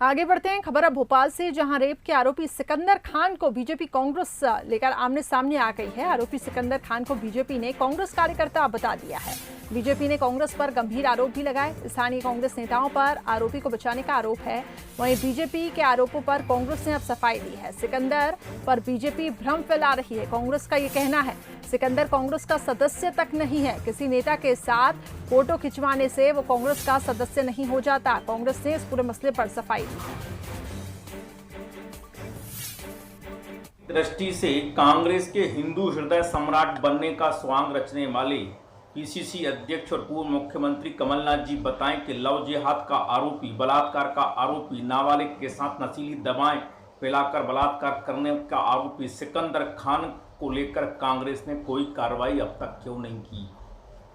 आगे बढ़ते हैं। खबर अब भोपाल से, जहां रेप के आरोपी सिकंदर खान को बीजेपी कांग्रेस लेकर आमने सामने आ गई है। आरोपी सिकंदर खान को बीजेपी ने कांग्रेस कार्यकर्ता बता दिया है। बीजेपी ने कांग्रेस पर गंभीर आरोप भी लगाए। स्थानीय कांग्रेस नेताओं पर आरोपी को बचाने का आरोप है। वहीं बीजेपी के आरोपों पर कांग्रेस ने अब सफाई दी है। सिकंदर पर बीजेपी भ्रम फैला रही है। कांग्रेस का ये कहना है सिकंदर कांग्रेस का सदस्य तक नहीं है। किसी नेता के साथ फोटो खिंचवाने से वो कांग्रेस का सदस्य नहीं हो जाता। कांग्रेस ने इस पूरे मसले पर सफाई दी है। दृष्टि से कांग्रेस के हिंदू हृदय सम्राट बनने का स्वांग रचने वाले पीसीसी अध्यक्ष और पूर्व मुख्यमंत्री कमलनाथ जी बताएं कि लव जिहाद का आरोपी, बलात्कार का आरोपी, नाबालिग के साथ नशीली दवाएं पिलाकर बलात्कार करने का आरोपी सिकंदर खान को लेकर कांग्रेस ने कोई कार्रवाई अब तक क्यों नहीं की।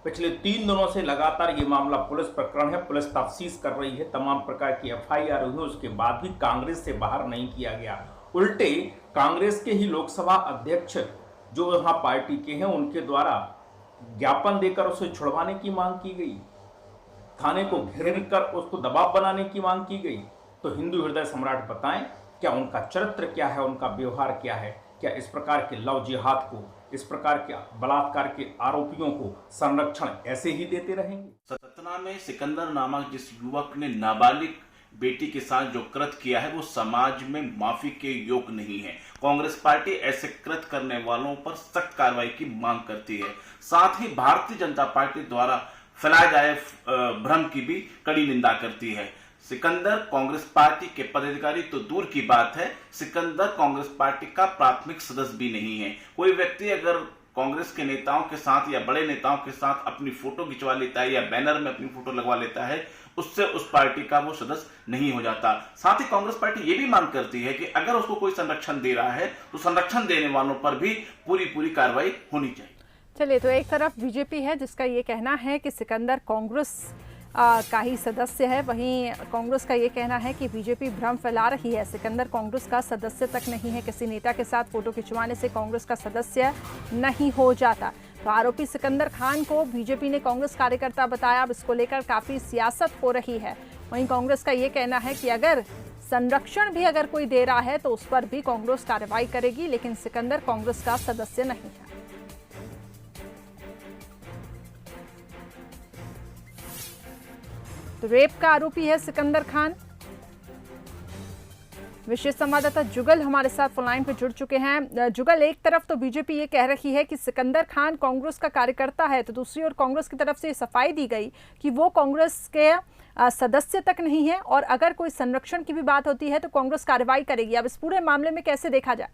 पिछले 3 दिनों से लगातार ये मामला पुलिस प्रकरण है। पुलिस तफ्तीश कर रही है। तमाम प्रकार की एफआईआर हुई, उसके बाद भी कांग्रेस से बाहर नहीं किया गया। उल्टे कांग्रेस के ही लोकसभा अध्यक्ष जो यहाँ पार्टी के हैं, उनके द्वारा ज्ञापन देकर उसे छुड़वाने की मांग की गई, थाने को घेर कर उसको दबाव बनाने की मांग की गई। तो हिंदू हृदय सम्राट बताएं, क्या उनका चरित्र क्या है, उनका व्यवहार क्या है? क्या इस प्रकार के लव जिहाद को, इस प्रकार के बलात्कार के आरोपियों को संरक्षण ऐसे ही देते रहेंगे? सतना में सिकंदर नामक जिस युवक ने नाबालिग बेटी के साथ जो कृत्य किया है वो समाज में माफी के योग्य नहीं है। कांग्रेस पार्टी ऐसे कृत्य करने वालों पर सख्त कार्रवाई की मांग करती है। साथ ही भारतीय जनता पार्टी द्वारा फैलाए जाए भ्रम की भी कड़ी निंदा करती है। सिकंदर कांग्रेस पार्टी के पदाधिकारी तो दूर की बात है, सिकंदर कांग्रेस पार्टी का प्राथमिक सदस्य भी नहीं है। कोई व्यक्ति अगर कांग्रेस के नेताओं के साथ या बड़े नेताओं के साथ अपनी फोटो खिंचवा लेता है या बैनर में अपनी फोटो लगवा लेता है, उससे उस पार्टी का वो सदस्य नहीं हो जाता। साथ ही कांग्रेस पार्टी ये भी मांग करती है कि अगर उसको कोई संरक्षण दे रहा है तो संरक्षण देने वालों पर भी पूरी कार्रवाई होनी चाहिए। चलिए, तो एक तरफ बीजेपी है जिसका ये कहना है कि सिकंदर कांग्रेस का ही सदस्य है, वहीं कांग्रेस का ये कहना है कि बीजेपी भ्रम फैला रही है। सिकंदर कांग्रेस का सदस्य तक नहीं है। किसी नेता के साथ फोटो खिंचवाने से कांग्रेस का सदस्य नहीं हो जाता। तो आरोपी सिकंदर खान को बीजेपी ने कांग्रेस कार्यकर्ता बताया। अब इसको लेकर काफी सियासत हो रही है। वहीं कांग्रेस का ये कहना है कि अगर संरक्षण भी अगर कोई दे रहा है तो उस पर भी कांग्रेस कार्रवाई करेगी, लेकिन सिकंदर कांग्रेस का सदस्य नहीं है। तो रेप का आरोपी है सिकंदर खान। विशेष संवाददाता जुगल हमारे साथ फोन लाइन पर जुड़ चुके हैं। जुगल, एक तरफ तो बीजेपी ये कह रही है कि सिकंदर खान कांग्रेस का कार्यकर्ता है, तो दूसरी ओर कांग्रेस की तरफ से सफाई दी गई कि वो कांग्रेस के सदस्य तक नहीं है, और अगर कोई संरक्षण की भी बात होती है तो कांग्रेस कार्रवाई करेगी। अब इस पूरे मामले में कैसे देखा जाए?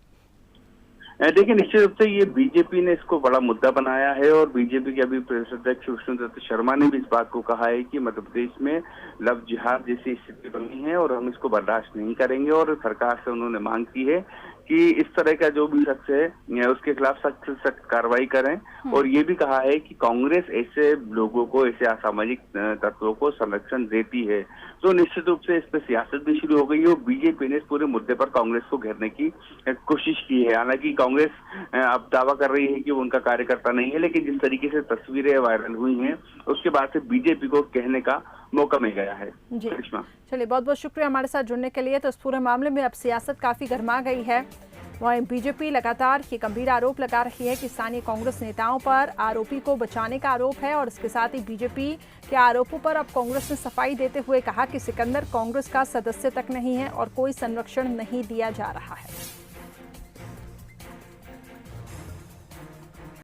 देखिए, निश्चित रूप से ये बीजेपी ने इसको बड़ा मुद्दा बनाया है और बीजेपी के अभी प्रदेश अध्यक्ष विष्णुदत्त शर्मा ने भी इस बात को कहा है कि मध्य प्रदेश में लव जिहाद जैसी स्थिति बनी है और हम इसको बर्दाश्त नहीं करेंगे। और सरकार से उन्होंने मांग की है कि इस तरह का जो भी शख्स है उसके खिलाफ सख्त से सख्त कार्रवाई करें। और ये भी कहा है कि कांग्रेस ऐसे लोगों को, ऐसे असामाजिक तत्वों को संरक्षण देती है। तो निश्चित रूप से इस पर सियासत भी शुरू हो गई है और बीजेपी ने इस पूरे मुद्दे पर कांग्रेस को घेरने की कोशिश की है। हालांकि कांग्रेस अब दावा कर रही है कि वो उनका कार्यकर्ता नहीं है, लेकिन जिस तरीके से तस्वीरें वायरल हुई हैं उसके बाद से बीजेपी को कहने का मौका मिल गया है। चलिए, बहुत बहुत शुक्रिया हमारे साथ जुड़ने के लिए। तो इस पूरे मामले में अब सियासत काफी गर्मा गई है। वहीं बीजेपी लगातार ये गंभीर आरोप लगा रही है कि स्थानीय कांग्रेस नेताओं पर आरोपी को बचाने का आरोप है, और इसके साथ ही बीजेपी के आरोपों पर अब कांग्रेस ने सफाई देते हुए कहा कि सिकंदर कांग्रेस का सदस्य तक नहीं है और कोई संरक्षण नहीं दिया जा रहा है।